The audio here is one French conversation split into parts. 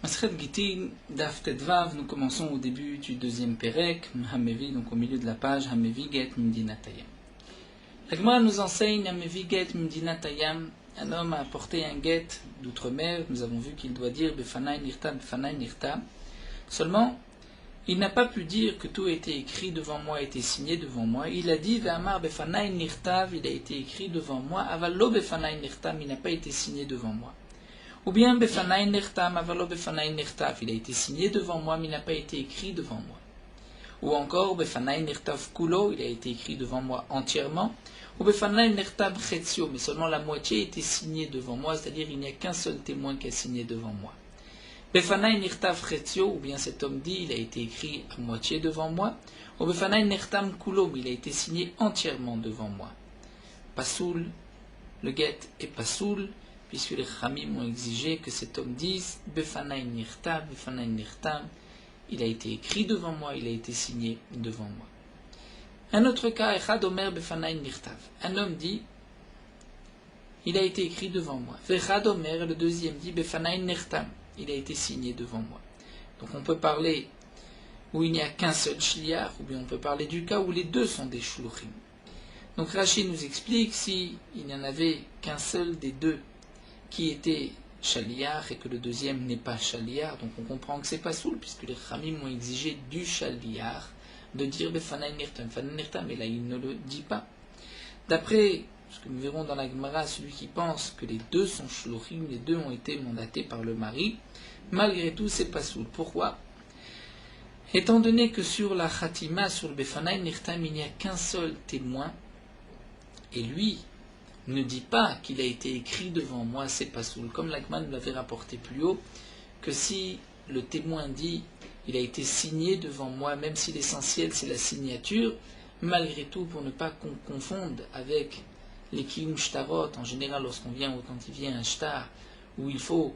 Masret Gitin, Daf Tedvav, nous commençons au début du deuxième Perek, Hamevi, donc au milieu de la page, Hamevi Get Mdinatayam. La Gemara nous enseigne Hamevi Get Mdinatayam, un homme a apporté un get d'outre-mer, nous avons vu qu'il doit dire Befanai Nirta, Befanai Nirta. Seulement, il n'a pas pu dire que tout a été écrit devant moi, a été signé devant moi. Il a dit Ve'amar Befanai Nirtav, il a été écrit devant moi, Avalo Befanai Nirtam, il n'a pas été signé devant moi. Ou bien Befanai Nirtam, Avalo Befanai Nirtav, il a été signé devant moi, mais il n'a pas été écrit devant moi. Ou encore Befanai Nirtav Kulo, il a été écrit devant moi entièrement. Ou Befanai Nirtav Chetzio, mais seulement la moitié a été signée devant moi, c'est-à-dire il n'y a qu'un seul témoin qui a signé devant moi. Befanai Nirtav Chetzio, ou bien cet homme dit, il a été écrit à moitié devant moi. Ou Befanai Nirtam Kulo, il a été signé entièrement devant moi. Pasoul, le get est Pasoul, puisque les Khamim ont exigé que cet homme dise Befanai Nirtav, Befanai Nirtam, il a été écrit devant moi, il a été signé devant moi. Un autre cas, Echad Omer Befanai Nirtav. Un homme dit, il a été écrit devant moi. Echad Omer, le deuxième dit Befanai Nirtam, il a été signé devant moi. Donc on peut parler où il n'y a qu'un seul shliach, ou bien on peut parler du cas où les deux sont des shluchim. Donc Rashi nous explique si il n'y en avait qu'un seul des deux qui était shaliach et que le deuxième n'est pas shaliach, donc on comprend que c'est pas soul, puisque les Khamim ont exigé du shaliach de dire Befanai Nirtam, mais là il ne le dit pas. D'après ce que nous verrons dans la Gemara, celui qui pense que les deux sont shluchim, les deux ont été mandatés par le mari, malgré tout c'est pas soul. Pourquoi? Étant donné que sur la Khatima, sur le Befanai Nirtam, il n'y a qu'un seul témoin, et lui ne dit pas qu'il a été écrit devant moi, c'est pas soul. Comme l'Agman nous l'avait rapporté plus haut, que si le témoin dit il a été signé devant moi, même si l'essentiel c'est la signature, malgré tout, pour ne pas qu'on confonde avec les kiyum shtarot, en général lorsqu'on vient authentifier un shtar, où il faut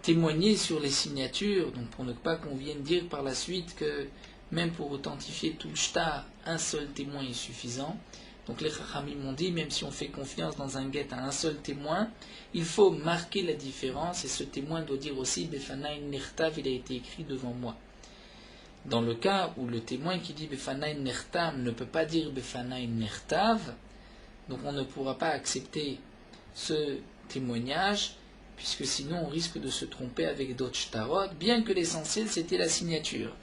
témoigner sur les signatures, donc pour ne pas qu'on vienne dire par la suite que même pour authentifier tout le shtar, un seul témoin est suffisant. Donc les Chachamim m'ont dit, même si on fait confiance dans un get à un seul témoin, il faut marquer la différence, et ce témoin doit dire aussi Befanai Nirtav, il a été écrit devant moi. Dans le cas où le témoin qui dit Befanai Nirtam ne peut pas dire Befanai Nirtav, donc on ne pourra pas accepter ce témoignage, puisque sinon on risque de se tromper avec d'autres shtarot, bien que l'essentiel c'était la signature.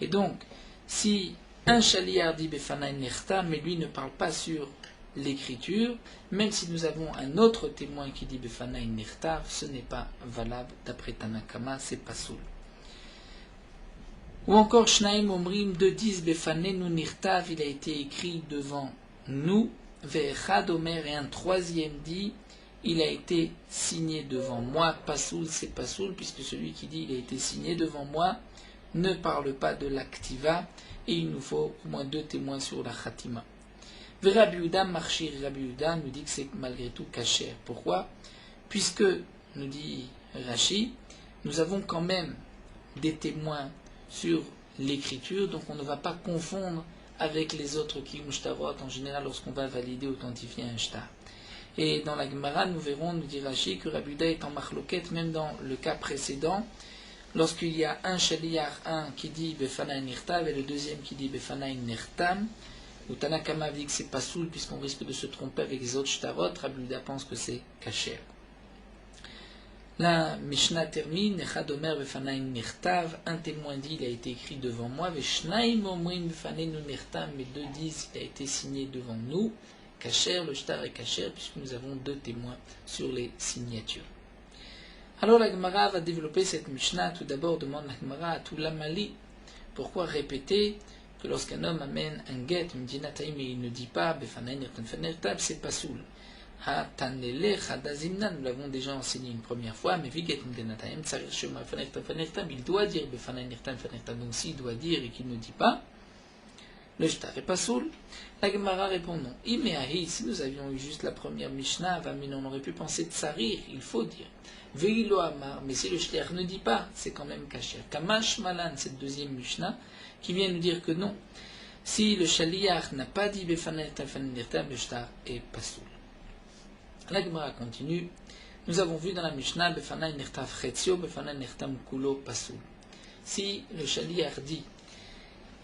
Et donc, si un shaliach dit Befanai Nirtam, mais lui ne parle pas sur l'écriture, même si nous avons un autre témoin qui dit Befanai Nirtav, ce n'est pas valable d'après Tanakama, c'est pas soul. Ou encore Shnaim Omrim, deux disent Befanenu Nirtav, il a été écrit devant nous, Ve'echad Omer, et un troisième dit il a été signé devant moi, pas soul, c'est pas soul, puisque celui qui dit il a été signé devant moi ne parle pas de l'activa, et il nous faut au moins deux témoins sur la khatima. Rabbi Yehuda Marchir, Rabbi Yehuda nous dit que c'est malgré tout kasher. Pourquoi? Puisque, nous dit Rashi, nous avons quand même des témoins sur l'écriture, donc on ne va pas confondre avec les autres kiyum shtarot, en général lorsqu'on va valider, authentifier un shtar. Et dans la Gemara, nous verrons, nous dit Rashi, que Rabbi Yehuda est en marloquette, même dans le cas précédent, lorsqu'il y a un shaliach, un qui dit Befanai Nirtav et le deuxième qui dit Befanai Nirtam, où Tanakama dit que c'est pas soul puisqu'on risque de se tromper avec les autres shtarot, Rabbi Yehuda pense que c'est kasher. La Mishnah termine, Echad Omer Befanai Nirtav, un témoin dit il a été écrit devant moi, Veshnaim Omrim Befanenu Nirtam, mais deux disent il a été signé devant nous, kasher, le shtar est kasher puisque nous avons deux témoins sur les signatures. Alors la Gemara va développer cette Mishnah. Tout d'abord demande la Gemara à tout l'amali pourquoi répéter que lorsqu'un homme amène un get, une dinataïm, et il ne dit pas Befanai Nirtam, c'est pas soul. Ha tanele chadazimna, nous l'avons déjà enseigné une première fois, mais viget dinataïm, tsarir shema Befanai, il doit dire Befanai Nirtam, donc s'il doit dire et qu'il ne dit pas, le shtar est pas soul. La Gemara répond non. Imeahi, si nous avions eu juste la première Mishnah, on aurait pu penser tsarir, il faut dire. Veilo amar, mais si le shliach ne dit pas, c'est quand même kasher. Kamash malan, cette deuxième Mishnah, qui vient nous dire que non. Si le shaliach n'a pas dit Befanai Nirtam, le shtar est pas soul. La Gemara continue. Nous avons vu dans la Mishnah, Befana nirtav chetzio, Befana nirtam kulo pasoul. Si le shaliach dit,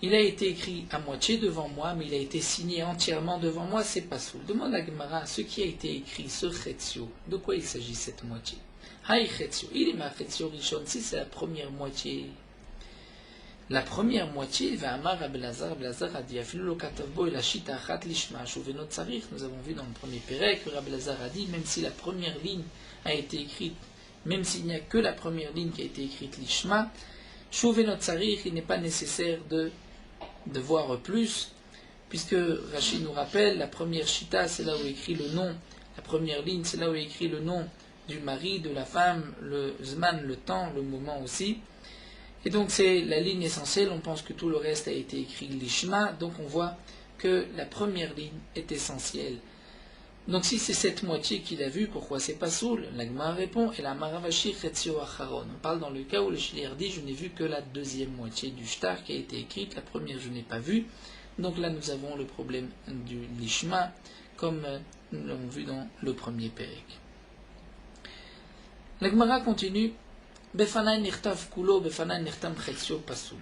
il a été écrit à moitié devant moi, mais il a été signé entièrement devant moi, c'est pasoul. Demande à Gemara, ce qui a été écrit, ce chetzio, de quoi il s'agit cette moitié? Haï chetzio, il est ma chetzio rishon, si c'est la première moitié. La première moitié, va amar Rabbi Elazar a dit, afilu lo katavbo el hashita achat lishma, shuvenot tzarich. Nous avons vu dans le premier pérec que Rabbi Elazar a dit, même si la première ligne a été écrite, même s'il n'y a que la première ligne qui a été écrite lishma, shuvenot tzarich, il n'est pas nécessaire de voir plus, puisque Rashi nous rappelle, la première shita, c'est là où est écrit le nom, la première ligne, c'est là où est écrit le nom du mari, de la femme, le zman, le temps, le moment aussi. Et donc c'est la ligne essentielle, on pense que tout le reste a été écrit lishma, donc on voit que la première ligne est essentielle. Donc si c'est cette moitié qu'il a vue, pourquoi c'est pas soul? La Gemara répond, et la maravashi chetzio acharon. On parle dans le cas où le shaliach dit, je n'ai vu que la deuxième moitié du shtar qui a été écrite, la première je n'ai pas vue. Donc là nous avons le problème du lishma, comme nous l'avons vu dans le premier pérek. La Gemara continue, Befana nirtav kulo, befana nirtam chetzio pasoul.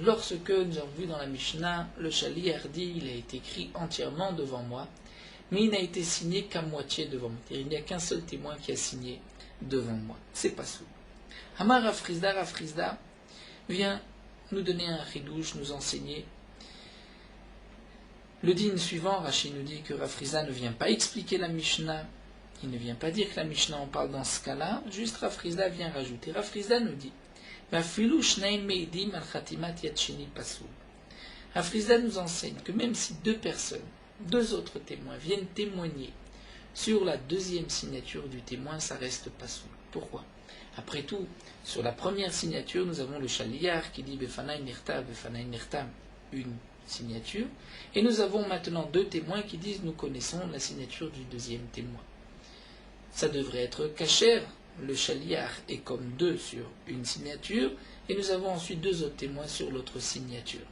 Lorsque nous avons vu dans la Mishnah, le shaliach dit, il a été écrit entièrement devant moi, mais il n'a été signé qu'à moitié devant moi. Il n'y a qu'un seul témoin qui a signé devant moi. C'est pasoul. Amar Rafrizda vient nous donner un chidouche, nous enseigner. Le dîne suivant, Rashi nous dit que Rafrizda ne vient pas expliquer la Mishnah. Il ne vient pas dire que la Mishnah en parle dans ce cas-là, juste Rafrizda vient rajouter. Rafrizda nous dit, Rafrizda nous enseigne que même si deux autres témoins viennent témoigner sur la deuxième signature du témoin, ça reste pas soul. Pourquoi? Après tout, sur la première signature, nous avons le shaliach qui dit Befanaï nirtam, une signature, et nous avons maintenant deux témoins qui disent nous connaissons la signature du deuxième témoin. Ça devrait être kasher, le shaliach est comme deux sur une signature, et nous avons ensuite deux autres témoins sur l'autre signature.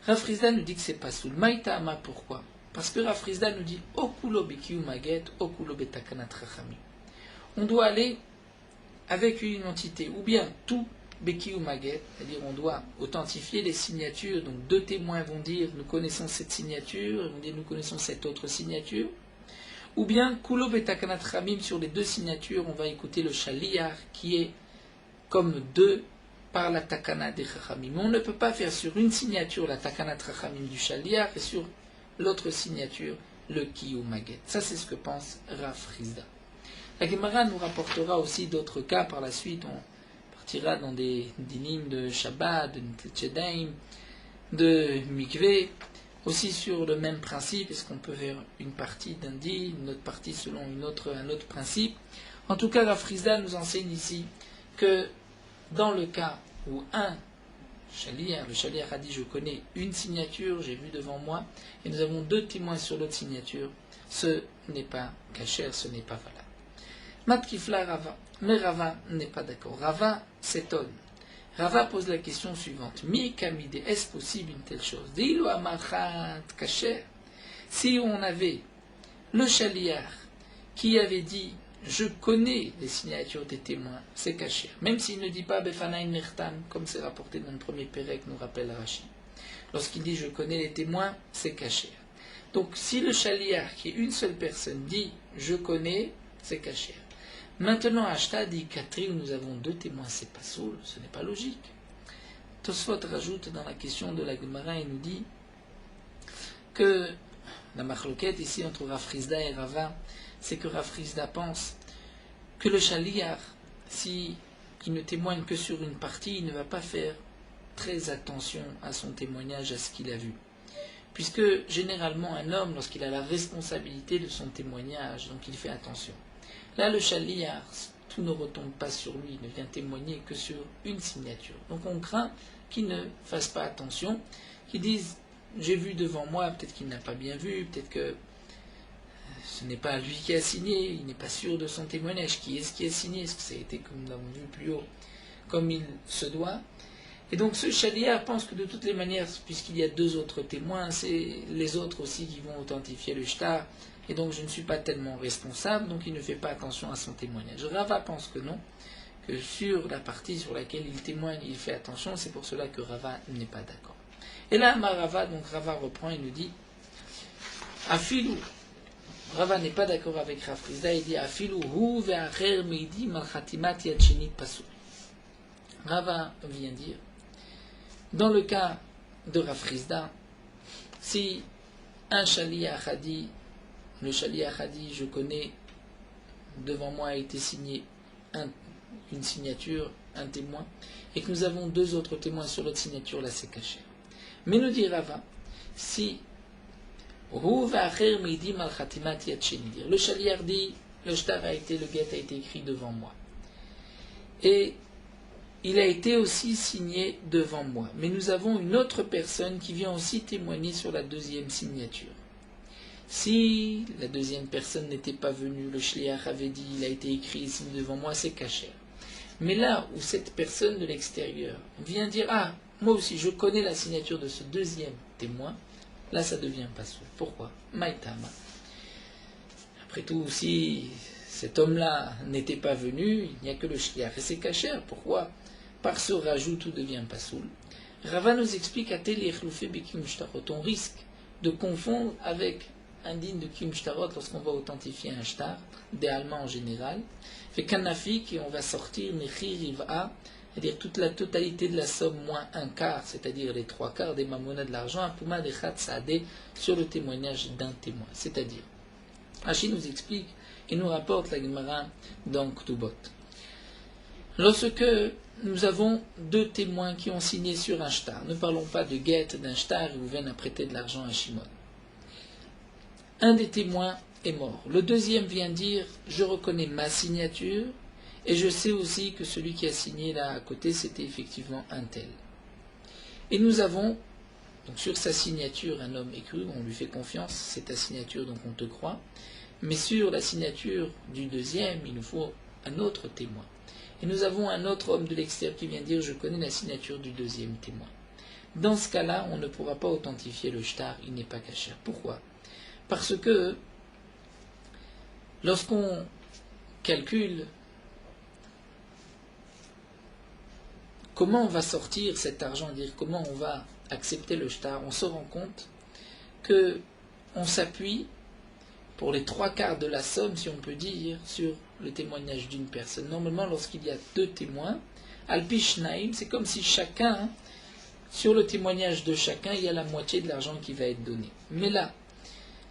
Rafrizda nous dit que c'est pas soul. Maïtama, pourquoi? Parce que Rafrizda nous dit Okulo bekiu maget, okulo betakanat rachamim. On doit aller avec une entité, ou bien tout bekiu maget, c'est-à-dire on doit authentifier les signatures. Donc deux témoins vont dire nous connaissons cette signature, ils vont dire nous connaissons cette autre signature. Ou bien kulo betakanat rachamim, sur les deux signatures, on va écouter le shaliach qui est comme deux par la takana des Chachamim. On ne peut pas faire sur une signature la takana Chachamim du shaliach et sur l'autre signature le kiyu maget. Ça c'est ce que pense Rafrizda. La Gemara nous rapportera aussi d'autres cas par la suite. On partira dans des dinim de Shabbat, de Ntetchedaim, de Mikveh, aussi sur le même principe. Est-ce qu'on peut faire une partie d'un din, une autre partie selon un autre principe? En tout cas, Rafrizda nous enseigne ici que dans le cas où le shaliach a dit je connais une signature, j'ai vu devant moi, et nous avons deux témoins sur l'autre signature, ce n'est pas kasher, ce n'est pas valable. Matkifla Rava, mais Rava n'est pas d'accord. Rava s'étonne. Rava pose la question suivante. Mi kamide, est-ce possible une telle chose? Deilu amachat kasher. Si on avait le shaliach qui avait dit je connais les signatures des témoins, c'est caché. Même s'il ne dit pas Befanaï nirtam, comme c'est rapporté dans le premier pérec, nous rappelle Rashi. Lorsqu'il dit je connais les témoins, c'est caché. Donc si le shaliach, qui est une seule personne, dit je connais, c'est caché. Maintenant, Ashta dit Catherine, nous avons deux témoins, c'est pas soul, ce n'est pas logique. Tosfot rajoute dans la question de la Gemara et nous dit que la machloquette ici entre Rafrizda et Rava, c'est que Rafrizda pense que le shaliach, si il ne témoigne que sur une partie, il ne va pas faire très attention à son témoignage, à ce qu'il a vu. Puisque généralement un homme, lorsqu'il a la responsabilité de son témoignage, donc il fait attention. Là, le shaliach, tout ne retombe pas sur lui, il ne vient témoigner que sur une signature. Donc on craint qu'il ne fasse pas attention, qu'il dise j'ai vu devant moi, peut-être qu'il n'a pas bien vu, peut-être que ce n'est pas lui qui a signé, il n'est pas sûr de son témoignage. Qui est-ce qui a signé? Est-ce que ça a été, comme nous l'avons vu plus haut, comme il se doit? Et donc ce shaliach pense que de toutes les manières, puisqu'il y a deux autres témoins, c'est les autres aussi qui vont authentifier le shtar, et donc je ne suis pas tellement responsable, donc il ne fait pas attention à son témoignage. Rava pense que non, que sur la partie sur laquelle il témoigne, il fait attention, c'est pour cela que Rava n'est pas d'accord. Et là, Rava, donc Rava reprend et nous dit, Afilou, Rava n'est pas d'accord avec Rav Frizda, il dit, Afilou hu ve'acher meidi malchatimat yad sheni pasul. Rava vient dire, dans le cas de Rav Frizda, si un shaliach a dit, le shaliach a dit, je connais, devant moi a été signé une signature, un témoin, et que nous avons deux autres témoins sur l'autre signature, là c'est caché. Mais nous dit Rava, si le shaliach dit, le shtar a été, le get a été écrit devant moi, et il a été aussi signé devant moi, mais nous avons une autre personne qui vient aussi témoigner sur la deuxième signature. Si la deuxième personne n'était pas venue, le shliach avait dit, il a été écrit ici devant moi, c'est caché. Mais là où cette personne de l'extérieur vient dire, ah, moi aussi je connais la signature de ce deuxième témoin, là ça devient pas sourd. Pourquoi? Maïtama. Après tout, si cet homme-là n'était pas venu, il n'y a que le shliach et c'est caché. Pourquoi? Par ce rajout, tout devient pas soul. Rava nous explique à on risque de confondre avec un digne de Kim Shtarot lorsqu'on va authentifier un shtar, des Allemands en général, fait kanafik et on va sortir Mechir Riv'a, c'est-à-dire toute la totalité de la somme moins un quart, c'est-à-dire les trois quarts des mamonas de l'argent, un pouma de Khatsadeh sur le témoignage d'un témoin. C'est-à-dire, Rashi nous explique et nous rapporte la Gemara dans Ktubot. Lorsque nous avons deux témoins qui ont signé sur un shtar, ne parlons pas de guette d'un shtar où viennent à prêter de l'argent à Shimon. Un des témoins est mort. Le deuxième vient dire, je reconnais ma signature et je sais aussi que celui qui a signé là à côté, c'était effectivement un tel. Et nous avons, donc sur sa signature, un homme écrit, on lui fait confiance, c'est ta signature donc on te croit. Mais sur la signature du deuxième, il nous faut un autre témoin. Et nous avons un autre homme de l'extérieur qui vient dire, je connais la signature du deuxième témoin. Dans ce cas-là, on ne pourra pas authentifier le shtar, il n'est pas caché. Pourquoi? Parce que lorsqu'on calcule comment on va sortir cet argent, dire comment on va accepter le shtar, on se rend compte que on s'appuie pour les trois quarts de la somme, si on peut dire, sur le témoignage d'une personne. Normalement, lorsqu'il y a deux témoins, al-pishnaim, c'est comme si chacun, sur le témoignage de chacun, il y a la moitié de l'argent qui va être donné. Mais là,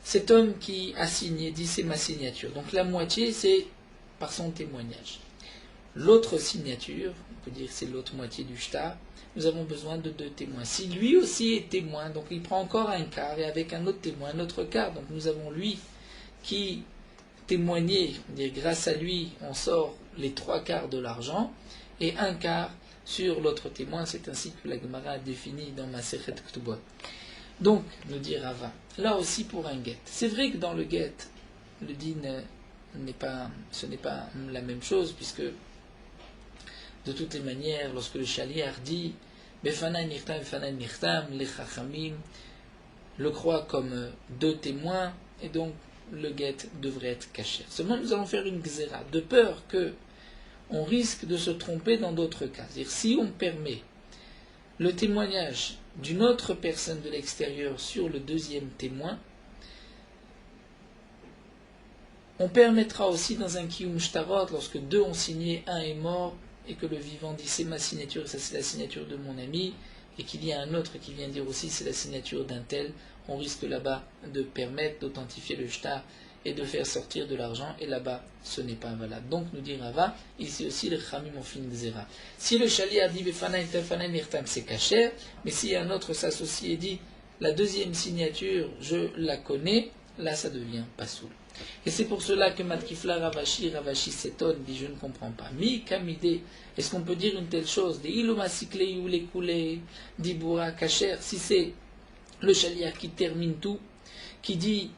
cet homme qui a signé dit c'est ma signature. Donc la moitié c'est par son témoignage. L'autre signature, on peut dire c'est l'autre moitié du shtar, nous avons besoin de deux témoins. Si lui aussi est témoin, donc il prend encore un quart et avec un autre témoin, un autre quart. Donc nous avons lui qui témoignait, dire grâce à lui on sort les trois quarts de l'argent et un quart sur l'autre témoin. C'est ainsi que la Gemara a défini dans Masechet Ktubot. Donc, nous dit Rava, là aussi pour un get. C'est vrai que dans le get, le din ce n'est pas la même chose, puisque de toutes les manières, lorsque le shaliach dit Befanai nirtam, Befanai nirtam, les chachamim le croient comme deux témoins, et donc le get devrait être caché. Seulement, nous allons faire une gzera, de peur que on risque de se tromper dans d'autres cas. C'est-à-dire, si on permet le témoignage d'une autre personne de l'extérieur sur le deuxième témoin, on permettra aussi dans un kiyum shtarot, lorsque deux ont signé, un est mort, et que le vivant dit c'est ma signature, ça c'est la signature de mon ami, et qu'il y a un autre qui vient dire aussi c'est la signature d'un tel, on risque là-bas de permettre d'authentifier le shtar et de faire sortir de l'argent, et là-bas, ce n'est pas valable. Donc, nous dit Rava, ici aussi, le Khamim ont fait une zéra. Si le Shali a dit, c'est caché, mais si un autre s'associe et dit, la deuxième signature, je la connais, là, ça devient pas soul. Et c'est pour cela que Matkifla Ravashi s'étonne, dit, je ne comprends pas. Mi kamide, est-ce qu'on peut dire une telle chose? Des iloma sikle ou les coulés, dibura kacher, si c'est le Shaliach qui termine tout, qui dit,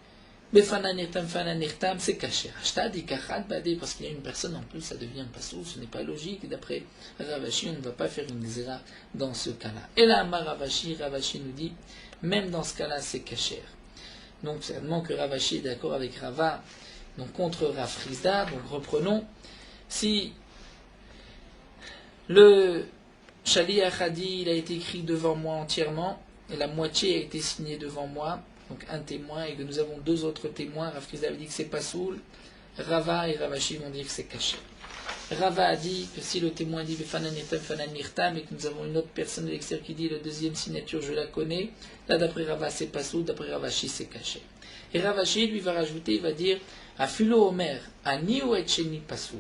c'est caché. Parce qu'il y a une personne en plus, ça devient pas sourd, ce n'est pas logique. D'après Ravashi, on ne va pas faire une zéra dans ce cas-là. Et là, Ravashi nous dit, même dans ce cas-là, c'est caché. Donc certainement que Ravashi est d'accord avec Rava, donc contre Rav Frizda. Donc reprenons. Si le Shaliach a dit, il a été écrit devant moi entièrement, et la moitié a été signée devant moi, donc un témoin, et que nous avons deux autres témoins, Rav Frizda avait dit que c'est pas soul, Rava et Ravashi vont dire que c'est caché. Rava a dit que si le témoin dit Befanan Nirtam, Befanan Nirtam, et que nous avons une autre personne de l'extérieur qui dit la deuxième signature je la connais, là d'après Rava c'est pas soul, d'après Ravashi c'est caché. Et Ravashi lui va rajouter, il va dire Afilo Omer, Ani ou Etcheni Pasoul.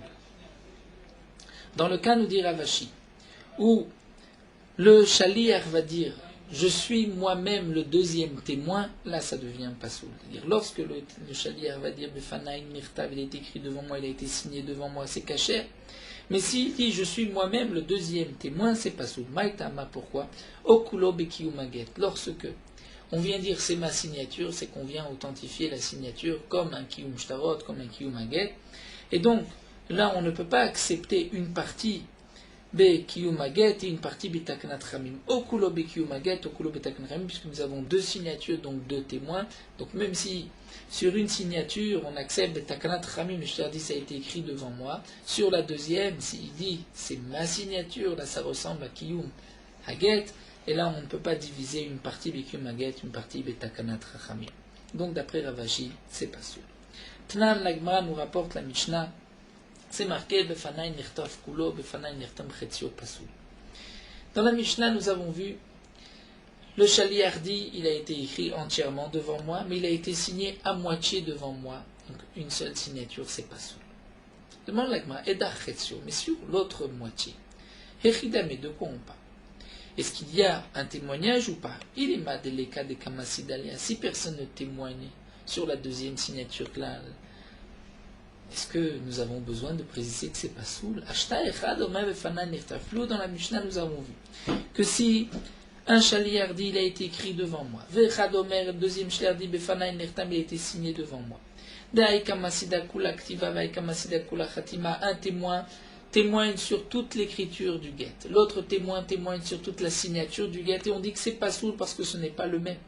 Dans le cas, nous dit Ravashi, où le Shaliach va dire je suis moi-même le deuxième témoin, là ça devient pasoul. C'est-à-dire lorsque le Shaliach va dire Befanaïn Mirtav, il est écrit devant moi, il a été signé devant moi, c'est caché. Mais s'il dit je suis moi-même le deuxième témoin, c'est pasoul. Maïtama, pourquoi Okulo Bekiu Maget. Lorsque on vient dire c'est ma signature, c'est qu'on vient authentifier la signature comme un Kiyum Shtarot, comme un Kiyum Maget. Et donc, là, on ne peut pas accepter une partie Bekiyumaget et une partie Betaknat Ramim. Okulo Bekiyumaget, Okulo Betaknat Ramim, puisque nous avons deux signatures, donc deux témoins. Donc, même si sur une signature, on accepte Betaknat Ramim, je te dis ça a été écrit devant moi. Sur la deuxième, s'il dit c'est ma signature, là ça ressemble à Kiyum Haget. Et là, on ne peut pas diviser une partie Bekiyumaget, une partie Betaknat Ramim. Donc, d'après Ravashi, c'est pas sûr. Tnan Lagma nous rapporte la Mishnah. C'est marqué Befanaï Nirtav Kulo, Befanaï Nirtam Chetzio Pasoul. Dans la Mishnah, nous avons vu le Shaliach dit il a été écrit entièrement devant moi, mais il a été signé à moitié devant moi. Donc une seule signature, c'est Pasoul. Demande l'agma, Edar Chetzio, mais sur l'autre moitié. Hechidame, de quoi on parle? Est-ce qu'il y a un témoignage ou pas? Il est madeleka de Kamasidalia. Si personne ne témoigne sur la deuxième signature là, est-ce que nous avons besoin de préciser que c'est pas soul? Dans la Mishnah, nous avons vu que si un Shaliach dit il a été écrit devant moi, le deuxième Shaliach dit il a été signé devant moi. Un témoin témoigne sur toute l'écriture du guet. L'autre témoin témoigne sur toute la signature du guet. Et on dit que c'est pas soul parce que ce n'est pas le même.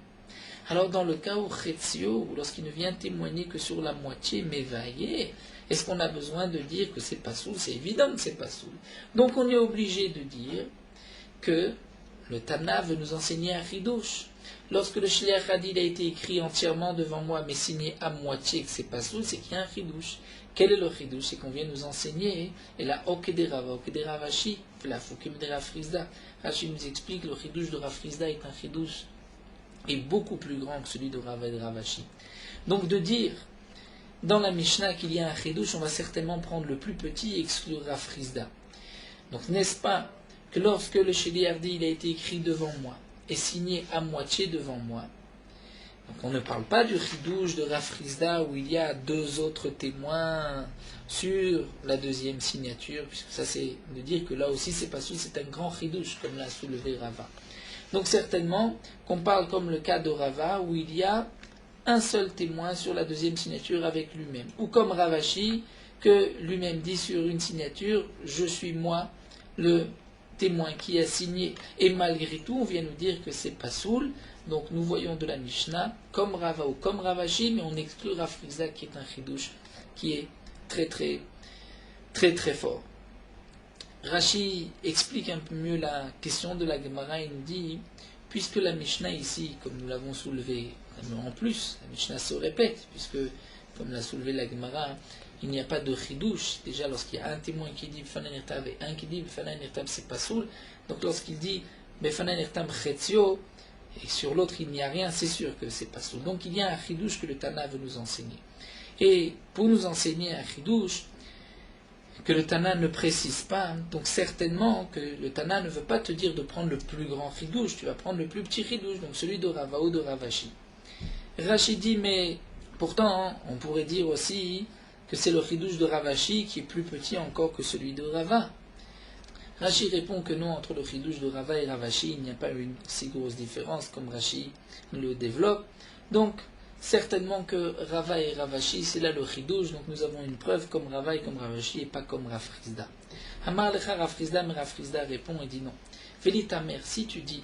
Alors dans le cas où Chetzio, lorsqu'il ne vient témoigner que sur la moitié, m'évaillé, est-ce qu'on a besoin de dire que c'est pas soul? C'est évident que c'est pas soul. Donc on est obligé de dire que le Tana veut nous enseigner un chidouche. Lorsque le Shliach a dit il a été écrit entièrement devant moi, mais signé à moitié que c'est pas soul, c'est qu'il y a un chidouche. Quel est le chidouche? C'est qu'on vient nous enseigner, et la Okedera Ravashi, la Foukim de Rav Frizda. Rashi nous explique le chidouche de Rav Frizda est un chidouche est beaucoup plus grand que celui de Rava et de Ravashi. Donc de dire dans la Mishnah qu'il y a un chidouche, on va certainement prendre le plus petit et exclure Rav Frizda. Donc n'est-ce pas que lorsque le Shliach dit il a été écrit devant moi et signé à moitié devant moi, donc on ne parle pas du chidouche de Rav Frizda où il y a deux autres témoins sur la deuxième signature, puisque ça c'est de dire que là aussi c'est pas sous, c'est un grand chidouche comme l'a soulevé Rava. Donc certainement qu'on parle comme le cas de Rava où il y a un seul témoin sur la deuxième signature avec lui-même. Ou comme Ravashi que lui-même dit sur une signature, je suis moi le témoin qui a signé. Et malgré tout, on vient nous dire que c'est pas soul. Donc nous voyons de la Mishnah comme Rava ou comme Ravashi, mais on exclut Rav Frizda qui est un chidouche qui est très très très très fort. Rashi explique un peu mieux la question de la Gemara. Il nous dit, puisque la Mishnah ici, comme nous l'avons soulevé, en plus, la Mishnah se répète, puisque, comme l'a soulevé la Gemara, il n'y a pas de chidouche. Déjà, lorsqu'il y a un témoin qui dit Befanan Nirtam et un qui dit Befanan Nirtam, c'est pas soul. Donc, lorsqu'il dit Befanan Nirtam Chetzio, et sur l'autre il n'y a rien, c'est sûr que c'est pas soul. Donc, il y a un chidouche que le Tana veut nous enseigner. Et pour nous enseigner un chidouche, que le Tana ne précise pas, donc certainement que le Tana ne veut pas te dire de prendre le plus grand chidouche, tu vas prendre le plus petit chidouche, donc celui de Rava ou de Ravashi. Rashi dit, mais pourtant, on pourrait dire aussi que c'est le chidouche de Ravashi qui est plus petit encore que celui de Rava. Rashi répond que non, entre le chidouche de Rava et Ravashi, il n'y a pas une si grosse différence comme Rashi le développe. Donc, certainement que Rava et Ravashi, c'est là le chidouche, donc nous avons une preuve comme Rava et comme Ravashi et pas comme Rav Frizda. Amar lecha Rav Frizda, mais Rav Frizda répond et dit non. Veli ta mère, si tu dis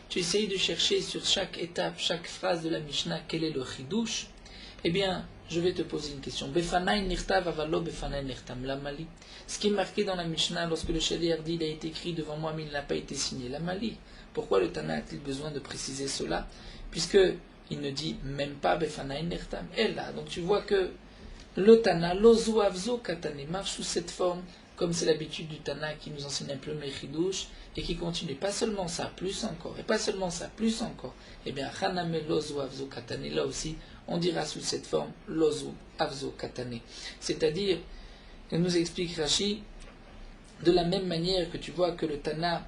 tu essayes de chercher sur chaque étape, chaque phrase de la Mishnah, quel est le chidush, eh bien, je vais te poser une question. Befanai nirtav avalo befanai nirtam lamali. Ce qui est marqué dans la Mishnah, lorsque le Shaliach dit, il a été écrit devant moi, mais il n'a pas été signé, lamali. Pourquoi le Tana a-t-il besoin de préciser cela? Puisque il ne dit même pas befanai nirtam. Et là, donc tu vois que le Tana, lozu avzo katane, marche sous cette forme, comme c'est l'habitude du Tana qui nous enseigne un peu le chidush, et qui continue, pas seulement ça, plus encore, et pas seulement ça, plus encore. Eh bien, chaname lozu avzo katane, là aussi, on dira sous cette forme lozu avzo katane. C'est-à-dire, que nous explique Rashi, de la même manière que tu vois que le Tana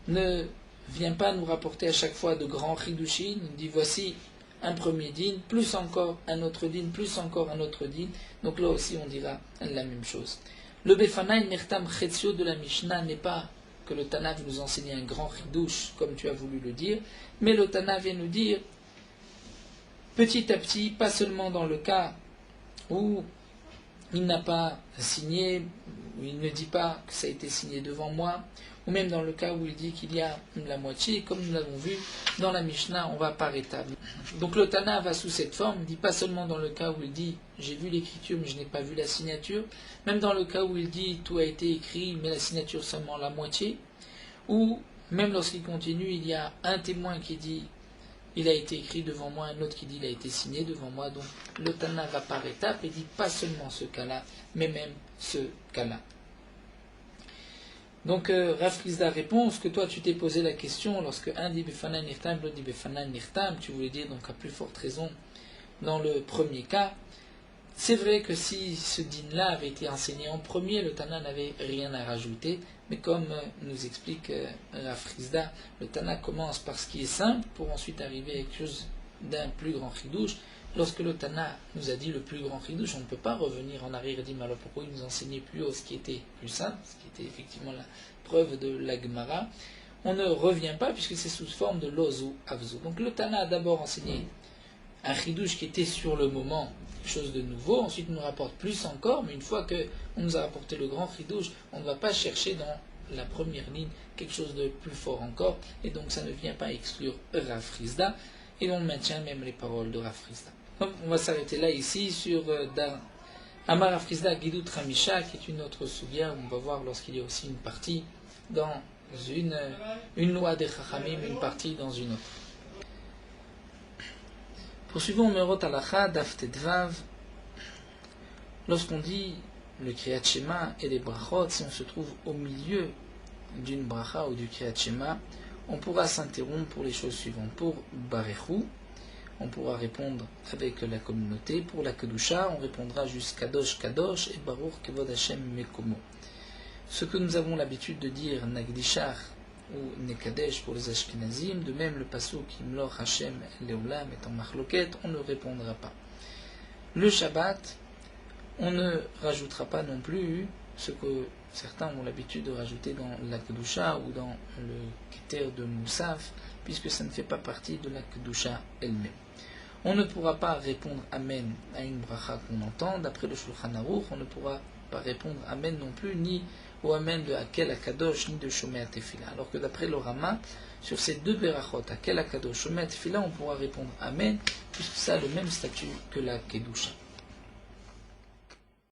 ne vient pas nous rapporter à chaque fois de grands chidushin, il dit voici un premier din, plus encore un autre din, plus encore un autre din. Donc là aussi on dira la même chose. Le Befanai Nirtam Chetzio de la Mishnah n'est pas que le Tana veut nous enseigner un grand chidush, comme tu as voulu le dire, mais le Tana vient nous dire, petit à petit, pas seulement dans le cas où il n'a pas signé, où il ne dit pas que ça a été signé devant moi, ou même dans le cas où il dit qu'il y a la moitié, comme nous l'avons vu dans la Mishnah, on va par étapes. Donc le Tana va sous cette forme, il dit pas seulement dans le cas où il dit j'ai vu l'écriture mais je n'ai pas vu la signature, même dans le cas où il dit tout a été écrit mais la signature seulement la moitié, ou même lorsqu'il continue, il y a un témoin qui dit il a été écrit devant moi, un autre qui dit il a été signé devant moi. Donc le Tana va par étapes et dit pas seulement ce cas-là, mais même ce cas-là. Donc Rav Chizda répond, ce que toi tu t'es posé la question, lorsque un dit Befanan Nirtam, l'autre dit Befanan Nirtam, tu voulais dire donc à plus forte raison dans le premier cas. C'est vrai que si ce din-là avait été enseigné en premier, le Tana n'avait rien à rajouter, mais comme nous explique Rav Chizda, le Tana commence par ce qui est simple pour ensuite arriver à quelque chose d'un plus grand chidouche. Lorsque le Tana nous a dit le plus grand chidouche, on ne peut pas revenir en arrière et dire alors pourquoi il nous enseignait plus haut ce qui était plus simple, ce qui était effectivement la preuve de la Gemara. On ne revient pas puisque c'est sous forme de lozu avzu. Donc le Tana a d'abord enseigné un chidouche qui était sur le moment quelque chose de nouveau, ensuite nous rapporte plus encore, mais une fois qu'on nous a rapporté le grand chidouche, on ne va pas chercher dans la première ligne quelque chose de plus fort encore, et donc ça ne vient pas exclure Rav Chizda, et on maintient même les paroles de Rav Chizda. Donc on va s'arrêter là ici sur Amar Rav Chizda Gidut Ramisha, qui est une autre souvia, où on va voir lorsqu'il y a aussi une partie dans une loi des Chachamim, une partie dans une autre. Poursuivons Merot Alacha, Daf Tedvav. Lorsqu'on dit le Kriyat Shema et les brachot, si on se trouve au milieu d'une bracha ou du Kriyat Shema, on pourra s'interrompre pour les choses suivantes. Pour Barechu, on pourra répondre avec la communauté. Pour la Kedusha, on répondra juste Kadosh Kadosh et Baruch Kevod Hashem Mekomo. Ce que nous avons l'habitude de dire Nagdishar ou Nekadesh pour les Ashkenazim, de même le pasuk Imlor Hashem Leolam est en machloket, on ne répondra pas. Le Shabbat, on ne rajoutera pas non plus ce que certains ont l'habitude de rajouter dans la Kedusha ou dans le Keter de Moussaf, puisque ça ne fait pas partie de la Kedusha elle-même. On ne pourra pas répondre Amen à une bracha qu'on entend, d'après le Shulchan Aruch, on ne pourra pas répondre Amen non plus, ni au Amen de Hakel Akadosh, ni de Shomei Tefila. Alors que d'après le Rama, sur ces deux berachot, Hakel Akadosh, Shomei Tefila, on pourra répondre Amen, puisque ça a le même statut que la Kedusha.